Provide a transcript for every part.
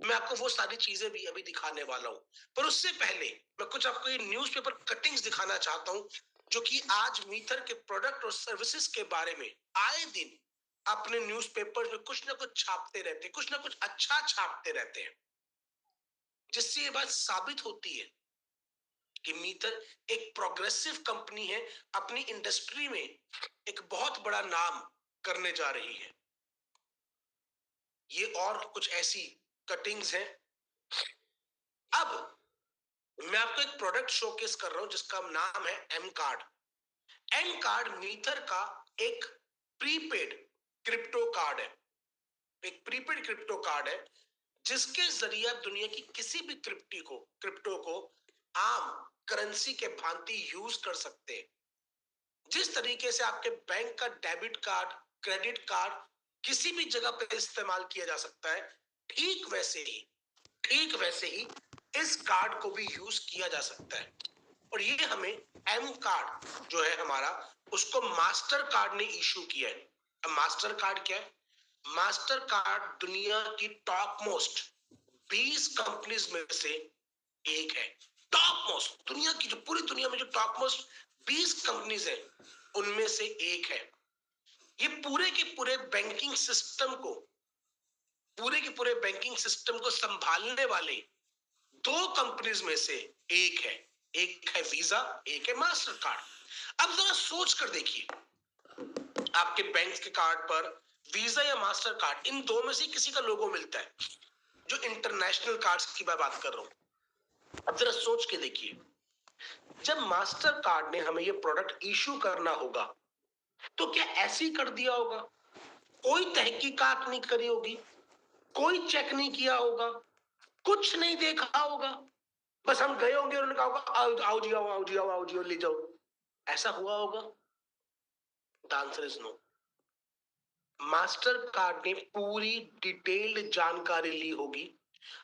मैं आपको वो सारी चीजें भी अभी दिखाने वाला हूं। पर उससे पहले मैं कुछ आपको ये न्यूज़पेपर कटिंग्स दिखाना चाहता हूं, जो कि आज मीथर के प्रोडक्ट और सर्विसेज के बारे में आए दिन अपने न्यूज़पेपर में कुछ ना कुछ छापते रहते हैं, कुछ ना कुछ अच्छा छापते रहते हैं, जिससे ये बात साबित होती है कि मीथर एक प्रोग्रेसिव कंपनी है, अपनी इंडस्ट्री में एक बहुत बड़ा नाम करने जा रही है। ये और कुछ ऐसी कटिंग्स हैं। अब मैं आपको एक प्रोडक्ट शोकेस कर रहा हूं जिसका नाम है एम कार्ड। एम कार्ड मीथर का एक प्रीपेड क्रिप्टो कार्ड है। एक प्रीपेड क्रिप्टो कार्ड है जिसके जरिए आप दुनिया की किसी भी क्रिप्टो को आम करेंसी के भांति यूज कर सकते हैं। जिस तरीके से आपके बैंक का डेबिट कार्ड, क्रेडिट कार्ड किसी भी जगह पे इस्तेमाल किया जा सकता है, ठीक वैसे ही इस कार्ड को भी यूज किया जा सकता है। और ये हमें एम कार्ड जो है हमारा, उसको मास्टर कार्ड ने इशू किया है। अब मास्टर कार्ड क्या है? मास्टर कार्ड दुनिया की टॉप मोस्ट 20 कंपनीज में से एक है। टॉप मोस्ट, दुनिया की, जो पूरी दुनिया में जो टॉप मोस्ट 20 कंपनीज है उनमें से एक है। ये पूरे के पूरे बैंकिंग सिस्टम को संभालने वाले दो कंपनीज में से एक है। एक है वीजा, एक है मास्टर कार्ड। अब जरा सोच कर देखिए, आपके बैंक के कार्ड पर वीजा या मास्टर कार्ड, इन दो में से किसी का लोगो मिलता है। जो इंटरनेशनल कार्ड्स की मैं बात कर रहा हूं। अब जरा सोच के देखिए, जब मास्टर कार्ड ने हमें ये प्रोडक्ट इशू करना होगा तो क्या ऐसे ही कर दिया होगा? कोई तहकीकात नहीं करी होगी, कोई चेक नहीं किया होगा, कुछ नहीं देखा होगा, बस हम गए होंगे और उन्होंने कहा होगा आओ जी, आओ जी, ले जाओ। ऐसा हुआ होगा? The answer is no. Mastercard ने पूरी डिटेल्ड जानकारी ली होगी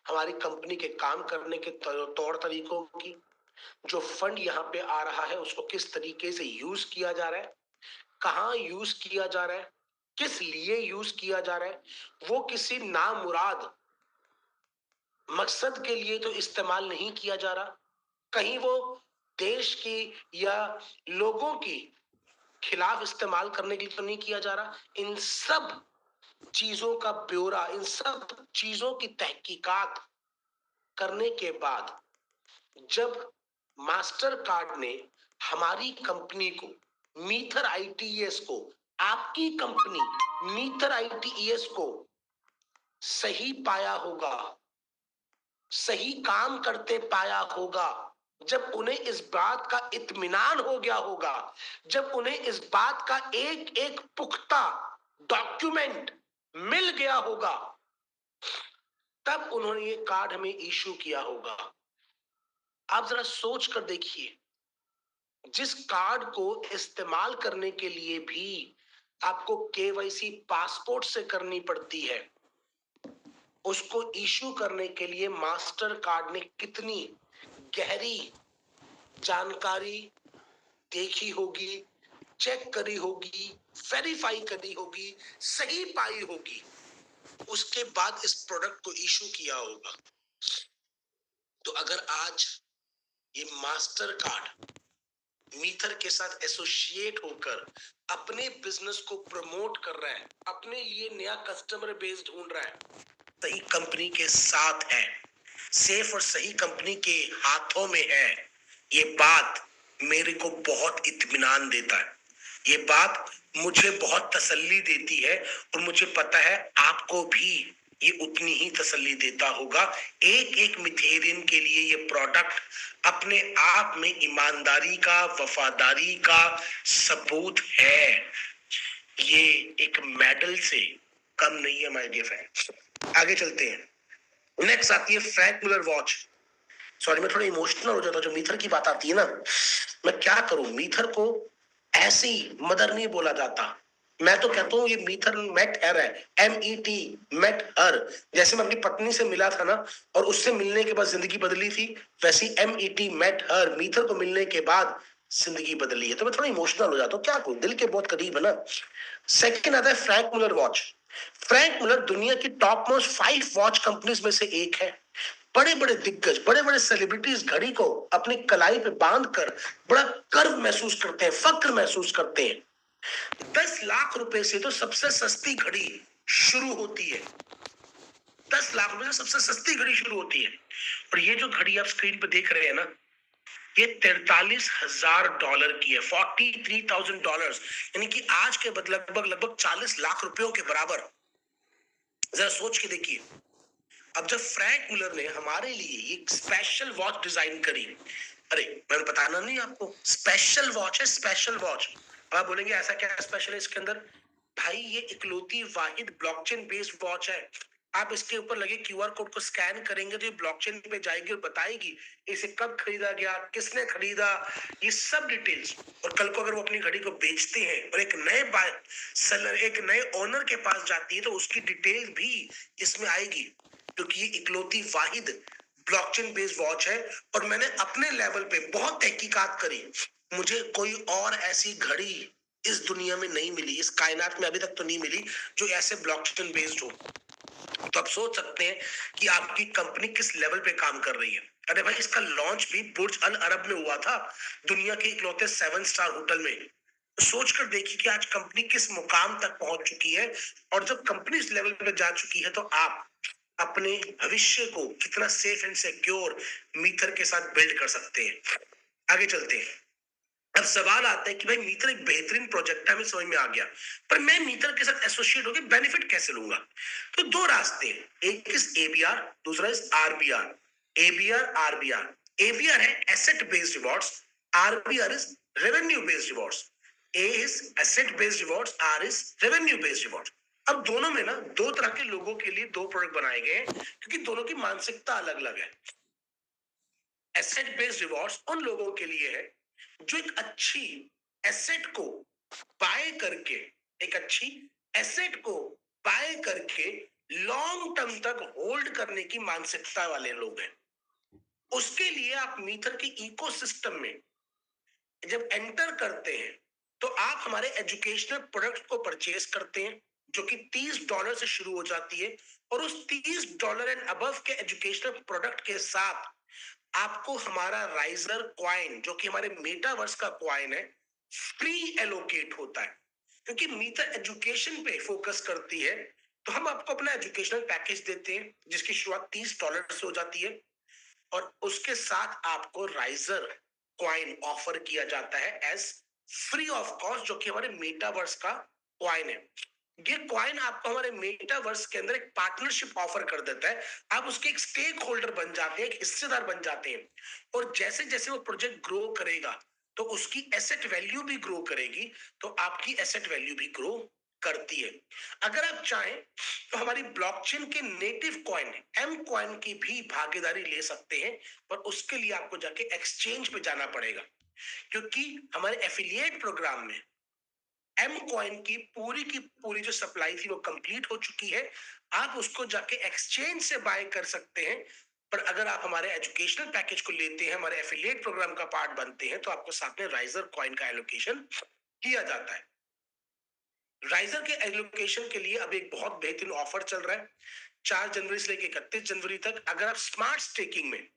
हमारी कंपनी के काम करने के तौर तरीकों की, जो फंड यहाँ पे आ रहा है उसको किस तरीके से यूज किया जा रहा है, कहाँ यूज किया जा रहा है, किस लिए यूज किया जा रहा है, वो किसी नामुराद मकसद के लिए तो इस्तेमाल नहीं किया जा रहा, कहीं वो देश की या लोगों की खिलाफ इस्तेमाल करने के लिए तो नहीं किया जा रहा। इन सब चीजों का ब्यौरा, इन सब चीजों की तहकीकात करने के बाद जब मास्टर कार्ड ने हमारी कंपनी को, मीथर आईटीएस को, आपकी कंपनी मीथर आईटीएस को सही पाया होगा, सही काम करते पाया होगा, जब उन्हें इस बात का इत्मीनान हो गया होगा, जब उन्हें इस बात का एक एक पुख्ता डॉक्यूमेंट मिल गया होगा, तब उन्होंने ये कार्ड हमें इशू किया होगा। आप जरा सोच कर देखिए, जिस कार्ड को इस्तेमाल करने के लिए भी आपको केवाईसी पासपोर्ट से करनी पड़ती है, उसको इशू करने के लिए मास्टर कार्ड ने कितनी गहरी जानकारी देखी होगी, चेक करी होगी, वेरीफाई करी होगी, सही पाई होगी, उसके बाद इस प्रोडक्ट को इशू किया होगा। तो अगर आज ये मास्टर कार्ड मीथर के साथ एसोसिएट होकर अपने बिजनेस को प्रमोट कर रहा है, अपने लिए नया कस्टमर बेस ढूंढ रहा है, सही कंपनी के साथ है, सेफ और सही कंपनी के हाथों में है, ये बात मेरे को बहुत इत्मीनान देता है। ये बात मुझे बहुत तसल्ली देती है और मुझे पता है आपको भी ये उतनी ही तसल्ली देता होगा। एक एक मिथेरियन के लिए ये प्रोडक्ट अपने आप में ईमानदारी का, वफादारी का सबूत है। ये एक मेडल से कम नहीं है माय डियर फ्रेंड्स। आगे चलते हैं। नेक्स्ट आती है फ्रैंक मुलर वॉच। सॉरी, मैं थोड़ा इमोशनल हो जाता हूं जब मीथर की बात आती है ना। मैं क्या करूं, मीथर को ऐसी मदर नहीं बोला जाता। मैं तो कहता हूँ ये मीथर मेट हर है, MET मेट हर। जैसे मैं अपनी पत्नी से मिला था ना और उससे मिलने के बाद जिंदगी बदली थी, वैसी MET मेट हर, मीथर को मिलने के बाद जिंदगी बदली है। तो मैं थोड़ा इमोशनल हो जाता हूँ, क्या करूं, दिल के बहुत करीब है ना। सेकंड आता है फ्रैंक मुलर वॉच। फ्रैंक मुलर दुनिया की टॉप मोस्ट 5 वॉच कंपनीज में से एक है। बड़े बड़े दिग्गज, बड़े बड़े सेलिब्रिटीज घड़ी को अपनी कलाई पे बांध कर बड़ा गर्व महसूस करते हैं, फक्र महसूस करते हैं। 10 लाख रुपए से तो सबसे सस्ती घड़ी शुरू होती है। 10 लाख रुपए से सबसे सस्ती घड़ी शुरू होती है। और ये जो घड़ी आप स्क्रीन पे देख रहे हैं ना, ये $43,000 की है, $43,000, यानी कि आज के लगभग लगभग 40 लाख रुपयों के बराबर। जरा सोच के देखिए। अब जब फ्रैंक मुलर ने हमारे लिए एक स्पेशल वॉच डिजाइन करी, अरे मैंने बताना नहीं आपको, स्पेशल वॉच है, स्पेशल वॉच। अब आप बोलेंगे ऐसा क्या स्पेशल है इसके अंदर? भाई ये इकलौती वाहिद ब्लॉकचेन बेस्ड वॉच है। आप इसके ऊपर लगे क्यूआर कोड को स्कैन करेंगे तो ये ब्लॉकचेन पे जाएगी और बताएगी इसे कब खरीदा गया, किसने खरीदा, ये सब डिटेल्स। और कल को अगर वो अपनी घड़ी को बेचते हैं और एक नए सेलर, एक नए ओनर के पास जाती है तो उसकी डिटेल भी इसमें आएगी, क्योंकि ये इकलौती वाहिद ब्लॉकचेन बेस्ड वॉच है। और मैंने अपने लेवल पे बहुत तहकीकात करी, मुझे कोई और ऐसी घड़ी इस दुनिया में नहीं मिली, इस कायनात में अभी तक तो नहीं मिली जो ऐसे ब्लॉकचेन बेस्ड हो। तो आप सोच सकते हैं कि आपकी कंपनी किस लेवल पे काम कर रही है। अरे भाई इसका लॉन्च भी बुर्ज अल अरब में हुआ था, दुनिया के इकलौते 7 स्टार होटल में। सोचकर देखिए कि आज कंपनी किस मुकाम तक पहुंच चुकी है। और जब कंपनी इस लेवल पे जा चुकी है तो आप अपने भविष्य को कितना सेफ एंड सिक्योर मीथर के साथ बिल्ड कर सकते हैं। आगे चलते हैं। अब सवाल आता है कि भाई मीथर एक बेहतरीन प्रोजेक्ट है, हमें समझ में आ गया, पर मैं मीथर के साथ एसोसिएट होकर बेनिफिट कैसे लूंगा? तो दो रास्ते हैं, एक इज एबीआर, दूसरा is RBR. ABR, RBR. ABR है asset based rewards, RBR is revenue based rewards. A is asset based rewards, R is revenue based rewards. अब दोनों में ना दो तरह के लोगों के लिए दो प्रोडक्ट बनाए गए हैं, क्योंकि दोनों की मानसिकता अलग अलग है। एसेट बेस्ड रिवॉर्ड्स उन लोगों के लिए है जो एक अच्छी एसेट को बाय करके, एक अच्छी एसेट को बाय करके लॉन्ग टर्म तक होल्ड करने की मानसिकता वाले लोग हैं। उसके लिए आप मीथर के इकोसिस्टम में जब एंटर करते हैं तो आप हमारे एजुकेशनल प्रोडक्ट को परचेज करते हैं, जो कि $30 से शुरू हो जाती है। और उस $30 एंड अबव के एजुकेशनल प्रोडक्ट के साथ आपको हमारा राइजर क्वाइन, जो कि हमारे मेटावर्स का क्वाइन है, फ्री एलोकेट होता है। क्योंकि मीटर एजुकेशन पे फोकस करती है तो हम आपको अपना एजुकेशनल पैकेज देते हैं जिसकी शुरुआत $30 से हो जाती है। और उसके साथ आपको राइजर क्वाइन ऑफर किया जाता है एज फ्री ऑफ कॉस्ट, जो कि हमारे मेटावर्स का क्वाइन है। ये क्वाइन आपको हमारे मेटावर्स के अंदर एक पार्टनरशिप ऑफर कर देता है। आप उसके एक स्टेक होल्डर बन जाते हैं, एक हिस्सेदार बन जाते हैं। और जैसे जैसे वो प्रोजेक्ट ग्रो करेगा तो उसकी एसेट वैल्यू भी ग्रो करेगी, तो आपकी एसेट वैल्यू भी ग्रो करती है। अगर आप चाहें तो हमारी ब्लॉकचेन के नेटिव कॉइन एम कॉइन की भी भागीदारी ले सकते हैं, पर उसके लिए आपको जाके एक्सचेंज पे जाना पड़ेगा, क्योंकि हमारे एफिलिएट प्रोग्राम में एम कॉइन की पूरी जो सप्लाई थी वो कंप्लीट हो चुकी है। आप उसको जाके एक्सचेंज से बाय कर सकते हैं। पर अगर आप हमारे एजुकेशनल पैकेज को लेते हैं, हमारे एफिलिएट प्रोग्राम का पार्ट बनते हैं, तो आपको साथ में राइजर कॉइन का एलोकेशन किया जाता है। राइजर के एलोकेशन के लिए अब एक बहुत बेहतरीन ऑफर चल रहा है 4 जनवरी से लेकर 31 जनवरी तक। अगर आप स्मार्ट स्टेकिंग में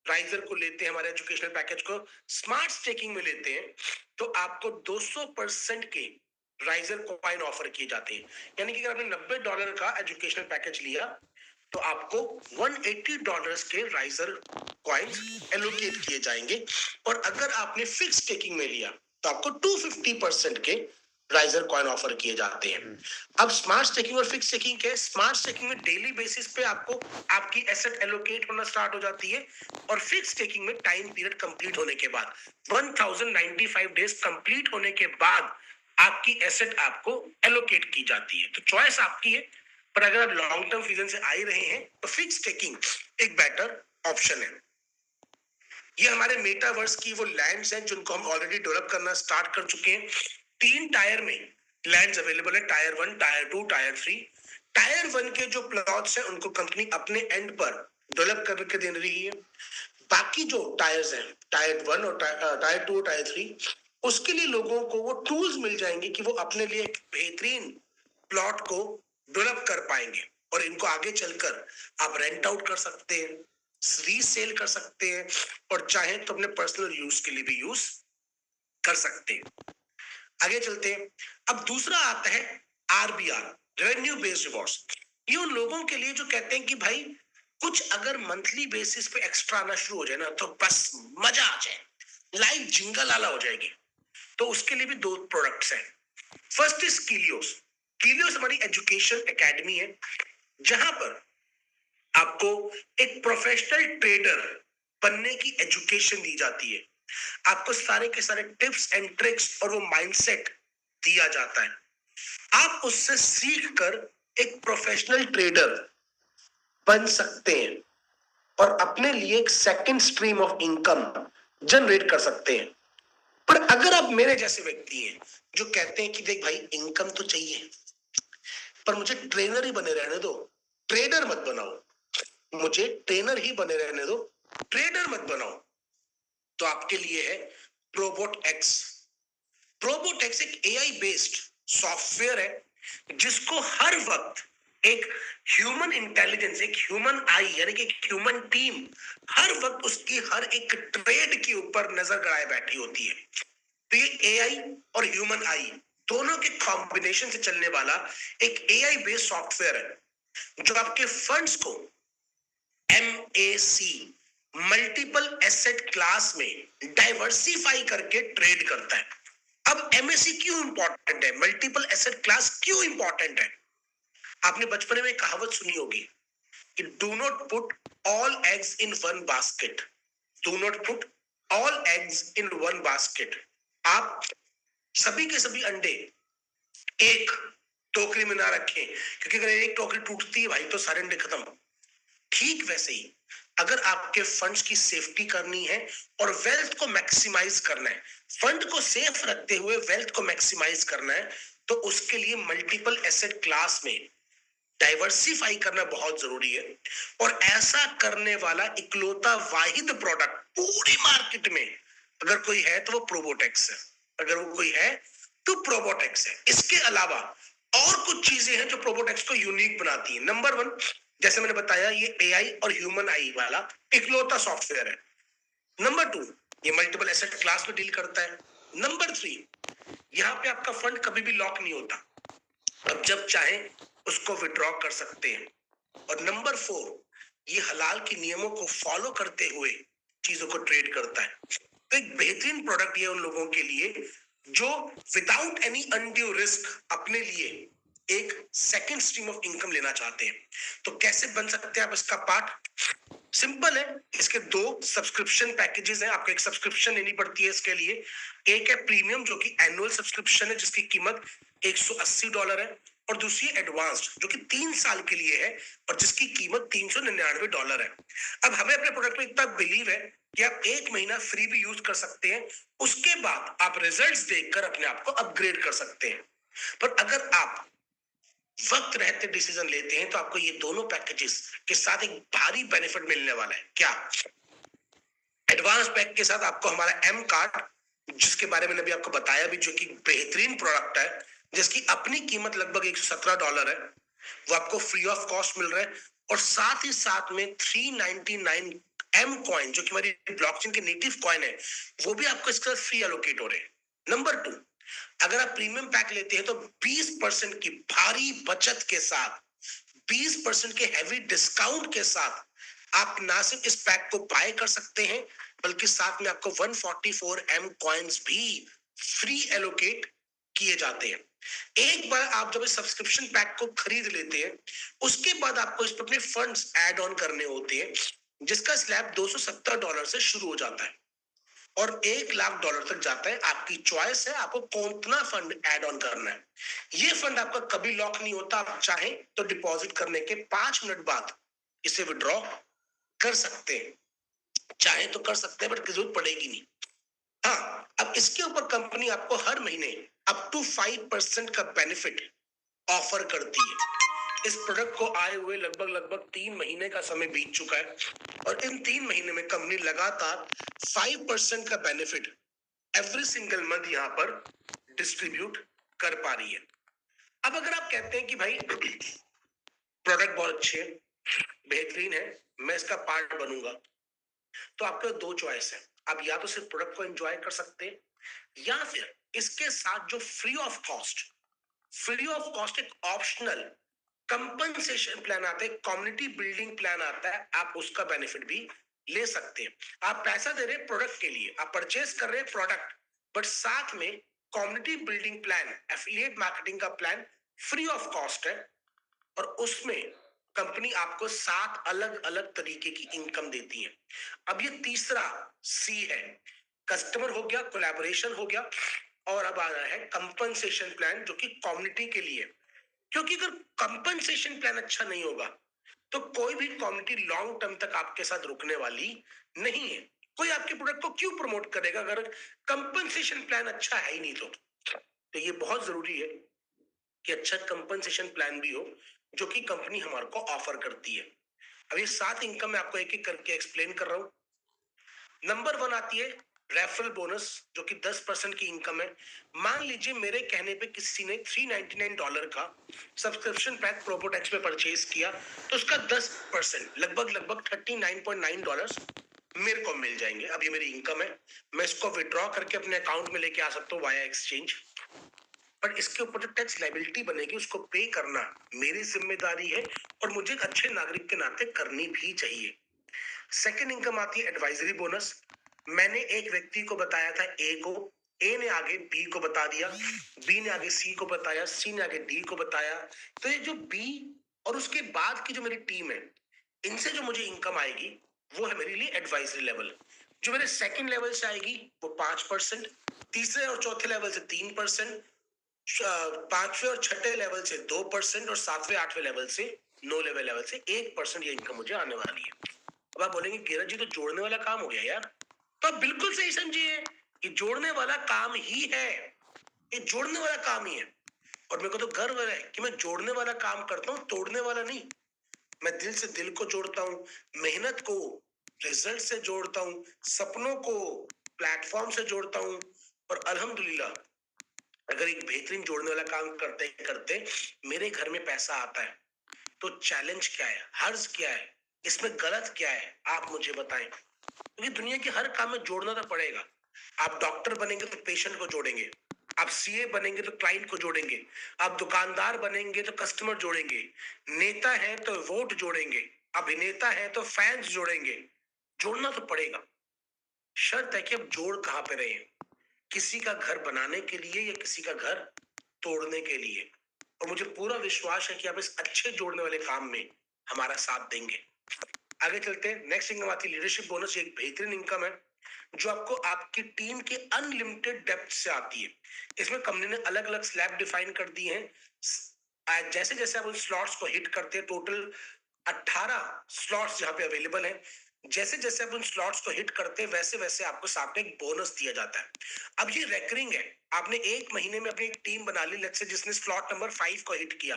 राइजर को लेते हैं, हमारे एजुकेशनल पैकेज को स्मार्ट स्टेकिंग में लेते हैं, तो आपको 200% के राइजर कॉइन ऑफर किए जाते हैं। यानी कि अगर आपने $90 का एजुकेशनल पैकेज लिया तो आपको $180 के राइजर कॉइन्स एलोकेट किए जाएंगे। और अगर आपने फिक्स स्टेकिंग में लिया तो आपको 250% के राइजर कॉइन ऑफर किए जाते हैं। अब स्मार्ट स्टेकिंग और फिक्स स्टेकिंग के, स्मार्ट स्टेकिंग में डेली बेसिस पे आपको आपकी एसेट एलोकेट होना स्टार्ट हो जाती है। और फिक्स स्टेकिंग में टाइम पीरियड कंप्लीट होने के बाद 1095 डेज कंप्लीट होने के बाद आपकी एसेट आपको एलोकेट की जाती है। तो चॉइस आपकी है, पर अगर आप लॉन्ग टर्म विजन से आ ही रहे हैं तो फिक्स स्टेकिंग एक बेटर ऑप्शन है। ये हमारे मेटावर्स की वो लैंड्स हैं जिनको हम ऑलरेडी डेवलप करना स्टार्ट कर चुके हैं। 3 टायर में लैंड्स अवेलेबल है, टायर 1, टायर 2, टायर 3। टायर 1 के जो प्लॉट्स हैं उनको कंपनी अपने एंड पर डेवलप करके दे रही है। बाकी जो टायर्स हैं, टायर 1 और टायर 2 और टायर 3, उसके लिए लोगों को वो टूल्स मिल जाएंगे कि वो अपने लिए एक बेहतरीन प्लॉट को डेवलप कर पाएंगे और इनको आगे चलकर आप रेंट आउट कर सकते हैं, रीसेल कर सकते हैं और चाहे तो अपने पर्सनल यूज के लिए भी यूज कर सकते हैं। आगे चलते हैं। अब दूसरा आता है आरबीआर, रेवेन्यू बेस्ड रिवॉर्ड्स। ये उन लोगों के लिए जो कहते हैं कि भाई कुछ अगर मंथली बेसिस पे एक्स्ट्रा आना शुरू हो जाए ना तो बस मजा आ जाए, लाइफ जिंगल आला हो जाएगी। तो उसके लिए भी दो प्रोडक्ट्स हैं। First is कीलियोस। कीलियोस हमारी एजुकेशन एकेडमी है जहां पर आपको एक प्रोफेशनल ट्रेडर बनने की एजुकेशन दी जाती है। आपको सारे के सारे टिप्स एंड ट्रिक्स और वो माइंडसेट दिया जाता है। आप उससे सीख कर एक प्रोफेशनल ट्रेडर बन सकते हैं और अपने लिए एक second stream of income generate कर सकते हैं। पर अगर आप मेरे जैसे व्यक्ति हैं जो कहते हैं कि देख भाई इनकम तो चाहिए पर मुझे ट्रेनर ही बने रहने दो, ट्रेडर मत बनाओ, मुझे ट्रेनर ही बने रहने दो, ट्रेडर मत बनाओ, तो आपके लिए है प्रोबोट एक्स। प्रोबोट एक्स एक एआई बेस्ड सॉफ्टवेयर है जिसको हर वक्त एक ह्यूमन इंटेलिजेंस, एक ह्यूमन आई यानी कि एक ह्यूमन टीम हर वक्त उसकी हर एक ट्रेड के ऊपर नजर गड़ाए बैठी होती है। तो ये एआई और ह्यूमन आई दोनों के कॉम्बिनेशन से चलने वाला एक एआई बेस्ड सॉफ्टवेयर है जो आपके फंड्स को MAC मल्टीपल एसेट क्लास में डाइवर्सिफाई करके ट्रेड करता है। अब MAC क्यों इंपॉर्टेंट है, मल्टीपल एसेट क्लास क्यों इंपॉर्टेंट है? आपने बचपन में कहावत सुनी होगी कि do not put all eggs in one basket, do not put all eggs in one basket. आप सभी के सभी अंडे एक टोकरी में ना रखें, क्योंकि अगर एक टोकरी टूटती है भाई तो सारे अंडे खत्म। ठीक वैसे ही अगर आपके फंड्स की सेफ्टी करनी है और वेल्थ को मैक्सिमाइज करना है, फंड को सेफ रखते हुए वेल्थ को मैक्सिमाइज करना है, तो उसके लिए मल्टीपल एसेट क्लास में डाइवर्सिफाई करना बहुत जरूरी है। और ऐसा करने वाला इकलौता वाहिद प्रोडक्ट पूरी मार्केट में अगर कोई है तो वो प्रोबोटेक्स है। अगर वो कोई है तो प्रोबोटेक्स है। इसके अलावा और कुछ चीजें हैं जो प्रोबोटेक्स को यूनिक बनाती है। नंबर 1, जैसे मैंने बताया, ये एआई और ह्यूमन आई वाला इकलौता सॉफ्टवेयर है। नंबर 2, ये मल्टीपल एसेट क्लास में डील करता है। नंबर 3, यहाँ पे आपका फंड कभी भी लॉक नहीं होता, अब जब चाहे उसको विड्रॉ कर सकते हैं। और नंबर 4, ये हलाल के नियमों को फॉलो करते हुए चीजों को ट्रेड करता है। तो एक बेहतरीन प्रोडक्ट ये उन लोगों के लिए जो विदाउट एनी अनड्यू रिस्क अपने लिए एक सेकंड स्ट्रीम ऑफ इनकम लेना चाहते हैं। तो कैसे बन सकते हैं आप इसका पार्ट? सिंपल है, इसके 2 सब्सक्रिप्शन पैकेजेस हैं। आपको एक सब्सक्रिप्शन लेनी पड़ती है इसके लिए। एक है प्रीमियम जो कि एनुअल सब्सक्रिप्शन है जिसकी कीमत $180 है, और दूसरी एडवांस्ड जो कि 3 साल के लिए है और जिसकी कीमत $399 है। अब हमें अपने प्रोडक्ट में इतना बिलीव है कि आप 1 महीना फ्री भी यूज कर सकते हैं, उसके बाद आप रिजल्ट्स देखकर अपने आप को अपग्रेड कर सकते हैं। पर अगर आप वक्त रहते डिसीजन लेते हैं तो आपको ये दोनों पैकेजेस के साथ एक भारी बेनिफिट मिलने वाला है। क्या? एडवांस पैक के साथ आपको हमारा एम कार्ड, जिसके बारे में अभी आपको बताया भी, जो कि बेहतरीन प्रोडक्ट है जिसकी अपनी कीमत लगभग $117 है, वो आपको फ्री ऑफ कॉस्ट मिल रहा है। और साथ ही साथ में 399 एम कॉइन जो कि हमारी ब्लॉकचेन के नेटिव कॉइन है, वो भी आपको इसके साथ फ्री एलोकेट हो रहे हैं। नंबर 2, अगर आप प्रीमियम पैक लेते हैं तो 20% की भारी बचत के साथ, 20% के हैवी डिस्काउंट के साथ आप ना सिर्फ इस पैक को बाय कर सकते हैं बल्कि साथ में आपको 144 एम कॉइन्स भी फ्री एलोकेट किए जाते हैं। एक बार आप जब इस सब्सक्रिप्शन पैक को खरीद लेते हैं उसके बाद आपको इस पर अपने फंड्स ऐड ऑन करने होते हैं, जिसका स्लैब $270 से शुरू हो जाता है और $1,00,000 तक जाता है। आपकी चॉइस है आपको कितना फंड ऐड ऑन करना है। ये फंड आपका कभी लॉक नहीं होता, आप चाहें तो डिपॉजिट करने के 5 मिनट बाद इसे विड्रॉ कर सकते हैं, चाहे तो कर सकते हैं बट जरूरत पड़ेगी नहीं। हाँ, अब इसके ऊपर कंपनी आपको हर महीने अप टू 5% का बेनिफिट ऑफर करती है। इस प्रोडक्ट को आए हुए लगभग 3 महीने का समय बीत चुका है और इन 3 महीने में कंपनी लगातार 5% का बेनिफिट एवरी सिंगल मंथ यहां पर डिस्ट्रीब्यूट कर पा रही है। अब अगर आप कहते हैं कि भाई प्रोडक्ट बहुत अच्छे है, बेहतरीन है, मैं इसका पार्ट बनूंगा, तो आपके दो चॉइस है। आप या तो सिर्फ प्रोडक्ट को एंजॉय कर सकते हैं या फिर इसके साथ जो फ्री ऑफ कॉस्ट एक ऑप्शनल कंपनसेशन प्लान आता है, कम्युनिटी बिल्डिंग प्लान आता है, आप उसका बेनिफिट भी ले सकते हैं। आप पैसा दे रहे हैं प्रोडक्ट के लिए, आप परचेज कर रहे हैं प्रोडक्ट, बट साथ में community building plan, affiliate marketing का प्लान फ्री ऑफ कॉस्ट है, और उसमें कंपनी आपको 7 अलग अलग तरीके की इनकम देती है। अब ये तीसरा सी है, कस्टमर हो गया, कोलैबोरेशन हो गया, और अब आ रहा है कंपनसेशन प्लान जो कि कम्युनिटी के लिए। क्योंकि अगर कंपनसेशन प्लान अच्छा नहीं होगा तो कोई भी कम्युनिटी लॉन्ग टर्म तक आपके साथ रुकने वाली नहीं है। कोई आपके प्रोडक्ट को क्यों प्रमोट करेगा अगर कंपनसेशन प्लान अच्छा है ही नहीं? तो ये बहुत जरूरी है कि अच्छा कंपनसेशन प्लान भी हो जो कि कंपनी हमारे को ऑफर करती है। अब ये 7 इनकम मैं आपको एक एक करके एक्सप्लेन कर रहा हूं। नंबर 1 आती है रेफरल बोनस, जो कि 10% की इनकम है। मान लीजिए मेरे कहने पे किसी ने $399 का सब्सक्रिप्शन पैक प्रोपोटेक्स में परचेज किया, तो उसका 10% लगभग $39.9 मेरे को मिल जाएंगे। अब ये मेरी इनकम है, मैं इसको विड्रॉ करके अपने अकाउंट में लेके आ सकता हूँ वाया एक्सचेंज, पर इसके ऊपर जो टैक्स लायबिलिटी बनेगी उसको पे करना मेरी जिम्मेदारी है, और मुझे एक अच्छे नागरिक के नाते करनी भी चाहिए। सेकंड इनकम आती है एडवाइजरी बोनस। मैंने एक व्यक्ति को बताया था ए को, ए ने आगे बी को बता दिया, बी ने आगे सी को बताया, सी ने आगे डी को बताया। तो ये जो बी और उसके बाद की जो मेरी टीम है, इनसे जो मुझे इनकम आएगी वो है मेरे लिए एडवाइजरी लेवल। जो मेरे सेकंड लेवल से आएगी वो 5%, तीसरे और चौथे लेवल से 3%, पांचवें और छठे लेवल से 2%, और सातवें आठवें लेवल से, 9 लेवल से 1% ये इनकम मुझे आने वाली है। अब आप बोलेंगे किरण जी तो जोड़ने वाला काम हो गया यार, तो आप बिल्कुल सही समझिए कि जोड़ने वाला काम ही है, ये जोड़ने वाला काम ही है। और मेरे को तो गर्व है कि मैं जोड़ने वाला काम करता हूँ, तोड़ने वाला नहीं। मैं दिल से दिल को जोड़ता हूँ, मेहनत को रिजल्ट से जोड़ता हूँ, सपनों को प्लेटफॉर्म से जोड़ता हूँ, और अल्हम्दुलिल्लाह अगर एक बेहतरीन जोड़ने वाला काम करते करते मेरे घर में पैसा आता है, तो चैलेंज क्या है, हर्ज क्या है, इसमें गलत क्या है, आप मुझे बताएं। क्योंकि दुनिया के हर काम में जोड़ना तो पड़ेगा। आप डॉक्टर बनेंगे तो पेशेंट को जोड़ेंगे, आप सीए बनेंगे तो क्लाइंट को जोड़ेंगे, आप दुकानदार बनेंगे तो कस्टमर जोड़ेंगे, नेता है तो वोट जोड़ेंगे, अभिनेता है तो फैंस जोड़ेंगे। जोड़ना तो पड़ेगा। शर्त है कि अब जोड़ कहां पे रहे हैं, किसी का घर बनाने के लिए या किसी का घर तोड़ने के लिए। और मुझे पूरा विश्वास है कि आप इस अच्छे जोड़ने वाले काम में हमारा साथ देंगे। आगे चलते हैं। नेक्स्ट इनकम आती है लीडरशिप बोनस। एक बेहतरीन इनकम है जो आपको आपकी टीम के अनलिमिटेड डेप्थ से आती है। इसमें कंपनी ने अलग अलग स्लैब डिफाइन कर दी हैं। जैसे जैसे आप उन स्लॉट्स को हिट करते हैं, टोटल 18 स्लॉट्स यहाँ पे अवेलेबल हैं। जैसे जैसे आप उन स्लॉट्स को हिट करते हैं वैसे वैसे आपको साथ में एक बोनस दिया जाता है। अब ये रेकरिंग है। आपने एक महीने में अपनी एक टीम बना ली, लेट्स से जिसने स्लॉट नंबर 5 को हिट किया,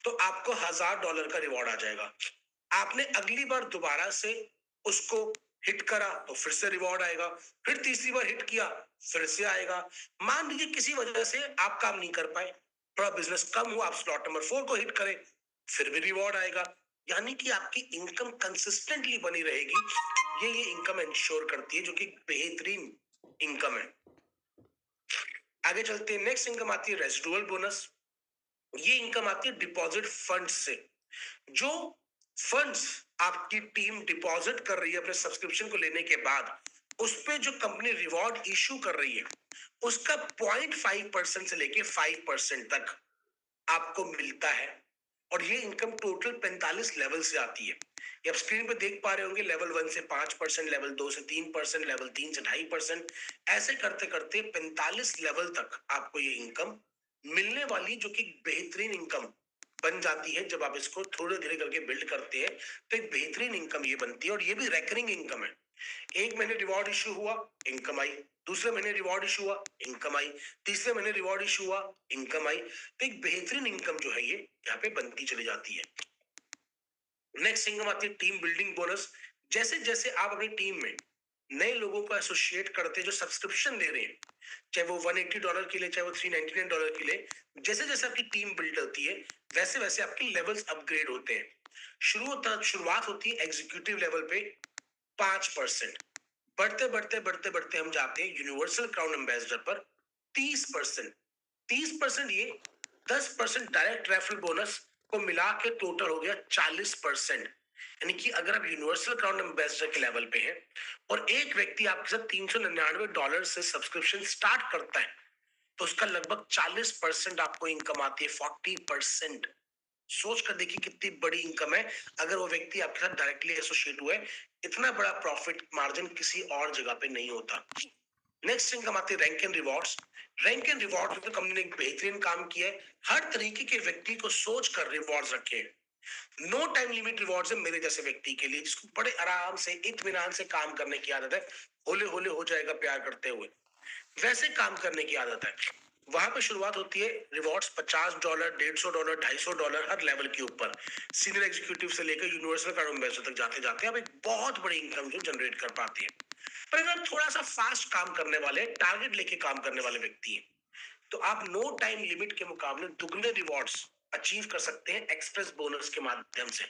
तो आपको $1000 का रिवॉर्ड आ जाएगा। आपने अगली बार दोबारा से उसको हिट करा तो फिर से रिवॉर्ड आएगा, फिर तीसरी बार हिट किया फिर से आएगा। मान लीजिए किसी वजह से आप काम नहीं कर पाए, थोड़ा बिजनेस कम हुआ, आप स्लॉट नंबर 4 को हिट करें, फिर भी रिवॉर्ड आएगा। यानी कि आपकी इनकम कंसिस्टेंटली बनी रहेगी। ये इनकम इंश्योर करती है, जो कि बेहतरीन इनकम है। आगे चलते हैं। नेक्स्ट इनकम आती है रेजिडुअल बोनस। ये इनकम आती है डिपॉजिट फंड से। जो फंड्स आपकी टीम डिपॉजिट कर रही है अपने सब्सक्रिप्शन को लेने के बाद, उस पे जो कंपनी रिवॉर्ड इशू कर रही है उसका 0.5% से लेके 5% तक आपको मिलता है। और ये इनकम टोटल 45 लेवल से आती है। ये आप स्क्रीन पे देख पा रहे होंगे, लेवल 1 से 5%, लेवल 2 से 3%, लेवल 3 से 2.5%, ऐसे करते करते 45 लेवल तक आपको ये इनकम मिलने वाली, जो कि बेहतरीन इनकम बन जाती है। जब आप इसको थोड़े धीरे करके बिल्ड करते हैं तो एक बेहतरीन इनकम ये बनती है, और ये भी रेकरिंग इनकम है। एक महीने रिवॉर्ड इशू हुआ, इनकम आई, दूसरे महीने रिवॉर्ड इशू हुआ, इनकम आई, तीसरे महीने रिवॉर्ड इशू हुआ, इनकम आई। तो एक बेहतरीन इनकम जो है ये यहाँ पे बनती चली जाती है। नेक्स्ट इनकम आती है टीम बिल्डिंग बोनस। जैसे जैसे आप अपनी टीम में नए लोगों को एसोसिएट करते हैं जो सब्सक्रिप्शन ले रहे हैं, चाहे वो $180 के लिए, चाहे वो $399 के लिए। जैसे जैसे आपकी टीम बिल्ड होती है, वैसे वैसे आपके लेवल्स अपग्रेड होते हैं। शुरुआत होती है एग्जीक्यूटिव लेवल पे 5%, बढ़ते बढ़ते बढ़ते बढ़ते हम जाते हैं यूनिवर्सल क्राउन एम्बेसडर पर 30%। 30% ये 10% डायरेक्ट रेफरल बोनस को मिला के टोटल हो गया 40%। यानी कि अगर आप यूनिवर्सल क्राउन एम्बेसडर के लेवल पे हैं और एक व्यक्ति आपके साथ $399 से सब्सक्रिप्शन स्टार्ट करता है, तो उसका लगभग 40% आपको इनकम आती है, 40%। सोच कर देखिए कितनी बड़ी इनकम है अगर वो व्यक्ति आपके साथ डायरेक्टली एसोसिएट हुआ है। इतना बड़ा प्रॉफिट मार्जिन किसी और जगह पे नहीं होता। नेक्स्ट इनकम आती है rank and rewards. Rank and reward में तो कंपनी ने एक बेहतरीन काम किया है, हर तरीके के व्यक्ति को सोच कर रिवॉर्ड्स रखे। नो टाइम लिमिट रिवॉर्ड्स है मेरे जैसे व्यक्ति के लिए जिसको बड़े आराम से इत्मीनान से काम करने की आदत है, होले होले हो जाएगा प्यार करते हुए, वैसे काम करने की आदत है। वहां पे शुरुआत होती है रिवॉर्ड्स $50, $150, $250 हर लेवल के ऊपर, सीनियर एग्जीक्यूटिव से लेकर यूनिवर्सल कार्ड एम्बेसडर तक जाते जाते आप एक बहुत बड़ी इनकम जो जनरेट कर पाती है। पर अगर आप थोड़ा सा फास्ट काम करने वाले, टारगेट लेके काम करने वाले व्यक्ति हैं, तो आप नो टाइम लिमिट के मुकाबले दुगने रिवॉर्ड्स अचीव कर सकते हैं एक्सप्रेस बोनस के माध्यम से।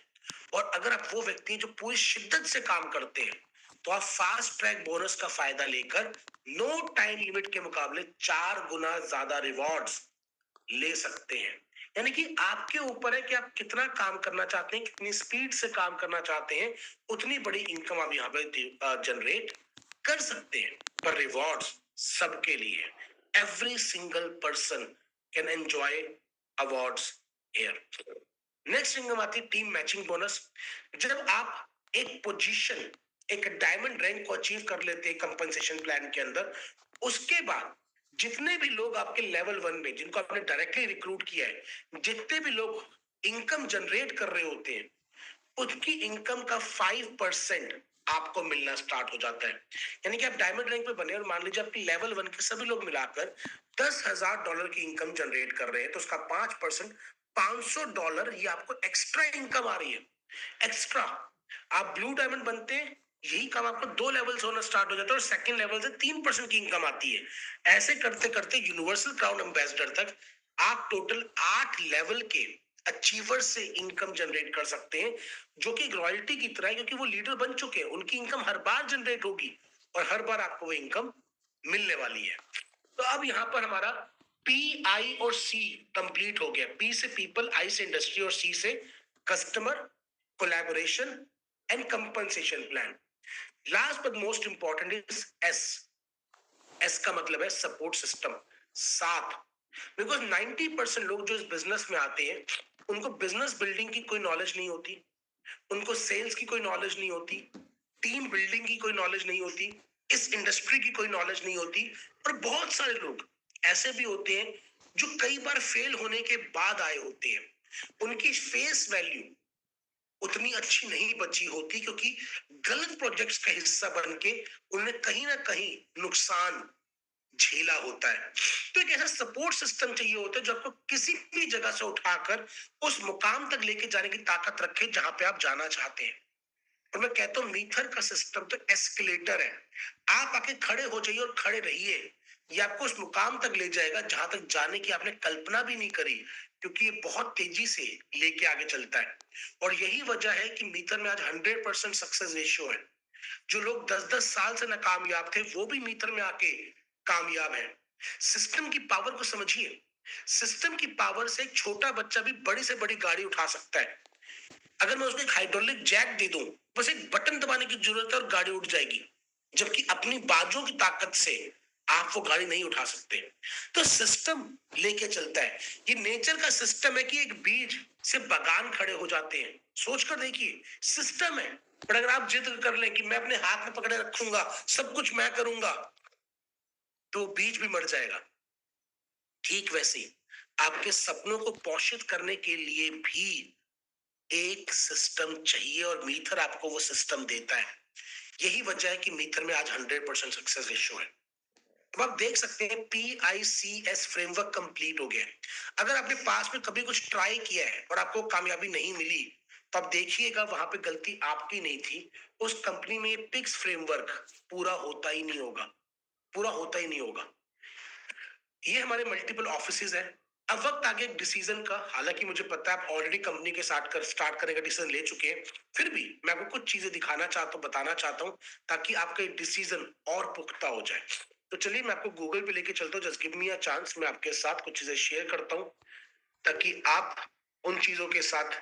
और अगर आप वो व्यक्ति जो पूरी शिद्दत से काम करते हैं, तो आप फास्ट ट्रैक बोनस का फायदा लेकर नो टाइम लिमिट के मुकाबले 4 गुना ज्यादा रिवॉर्ड्स ले सकते हैं। यानी कि आपके ऊपर है कि आप कितना काम करना चाहते हैं, कितनी स्पीड से काम करना चाहते हैं, उतनी बड़ी इनकम आप यहाँ पे जनरेट कर सकते हैं। पर रिवॉर्ड्स सबके लिए, every single person can enjoy awards here. Next income आती है टीम मैचिंग बोनस। जब आप एक पोजीशन, एक डायमंड रैंक को अचीव कर लेते हैं कंपनसेशन प्लान के अंदर, उसके बाद जितने भी लोग आपके लेवल 1 में, जिनको आपने डायरेक्टली रिक्रूट किया है, जितने भी लोग इनकम जनरेट कर रहे होते हैं, उसकी इनकम का 5% आपको मिलना स्टार्ट हो जाता है। यानी कि आप डायमंड रैंक पे बने और मान लीजिए आपके लेवल 1 के सभी लोग मिलाकर $10,000 की इनकम जनरेट कर रहे हैं, तो उसका 5% $500 ये आपको एक्स्ट्रा इनकम आ रही है। एक्स्ट्रा आप ब्लू डायमंड बनते हैं, यही काम आपको 2 लेवल से होना स्टार्ट हो जाता है और सेकंड लेवल से 3% की इनकम आती है। ऐसे करते करते यूनिवर्सल क्राउन एम्बेसडर तक आप टोटल 8 लेवल के अचीवर से इनकम जनरेट कर सकते हैं, जो कि रॉयल्टी की तरह है, क्योंकि वो लीडर बन चुके हैं, उनकी इनकम हर बार जनरेट होगी और हर बार आपको वो इनकम मिलने वाली है। तो अब यहां पर हमारा पी, आई और सी कंप्लीट हो गया। पी से पीपल, आई से इंडस्ट्री और सी से customer, collaboration and compensation plan. Last but most important is S. S का मतलब है सपोर्ट सिस्टम, साथ। बिकॉज 90% लोग जो इस बिजनेस में आते हैं, उनको बिजनेस बिल्डिंग की कोई नॉलेज नहीं होती, उनको सेल्स की कोई नॉलेज नहीं होती, टीम बिल्डिंग की कोई नॉलेज नहीं होती, इस इंडस्ट्री की कोई नॉलेज नहीं होती। और बहुत सारे लोग ऐसे भी होते हैं जो कई बार फेल होने के बाद आए होते हैं, उनकी फेस वैल्यू उतनी अच्छी नहीं बची होती, क्योंकि गलत प्रोजेक्ट्स का हिस्सा बन के उन्हें कहीं ना कहीं नुकसान झेला होता है। तो एक ऐसा सपोर्ट सिस्टम चाहिए होता है जो आपको किसी भी जगह से उठाकर उस मुकाम तक लेके जाने की ताकत रखे जहां पे आप जाना चाहते हैं। और मैं कहता हूं मीथर का सिस्टम तो एस्केलेटर है। आप आके खड़े हो जाइए और खड़े रहिए, ये आपको उस मुकाम तक ले जाएगा जहां तक जाने की आपने कल्पना भी नहीं करी, क्योंकि ये बहुत तेजी से लेके आगे चलता है। और यही वजह है कि मीथर में आज 100% सक्सेस रेशियो है। जो लोग 10-10 साल से नाकामयाब थे, वो भी मीथर में आके कामयाब है। सिस्टम की पावर को समझिए। सिस्टम की पावर से एक छोटा बच्चा भी बड़ी से बड़ी गाड़ी उठा सकता है। अगर मैं उसको एक हाइड्रोलिक जैक दे दूं, बस एक बटन दबाने की जरूरत है और गाड़ी उठ जाएगी, जबकि अपनी बाजू की ताकत से आप वो गाड़ी नहीं उठा सकते। तो सिस्टम लेके चलता है। ये नेचर का सिस्टम है कि एक बीज से बागान खड़े हो जाते हैं। सोचकर देखिए, सिस्टम है। पर अगर आप जिद कर लें कि मैं अपने हाथ में पकड़े रखूंगा, सब कुछ मैं करूंगा, तो बीज भी मर जाएगा। ठीक वैसे ही आपके सपनों को पोषित करने के लिए भी एक सिस्टम चाहिए, और मीथर आपको वो सिस्टम देता है। यही वजह है कि मीथर में आज 100% सक्सेस रेशियो है। अब आप देख सकते हैं PICS फ्रेमवर्क कंप्लीट हो गया। अगर आपने पास में कभी कुछ ट्राई किया है और आपको कामयाबी नहीं मिली, तो आप देखिएगा वहां पे गलती आपकी नहीं थी। उस कंपनी में ये पिक्स फ्रेमवर्क पूरा होता ही नहीं होगा, पूरा होता ही नहीं होगा। ये हमारे मल्टीपल ऑफिसेज है। अब वक्त आ गया एक डिसीजन का। हालांकि मुझे पता है आप ऑलरेडी कंपनी के स्टार्ट करने का डिसीजन ले चुके हैं, फिर भी मैं आपको कुछ चीजें दिखाना चाहता हूँ, बताना चाहता हूँ, ताकि आपका डिसीजन और पुख्ता हो जाए। तो चलिए मैं आपको गूगल पे लेके चलता हूँ। Just give me a chance, मैं आपके साथ कुछ चीजें शेयर करता हूँ ताकि आप उन चीजों के साथ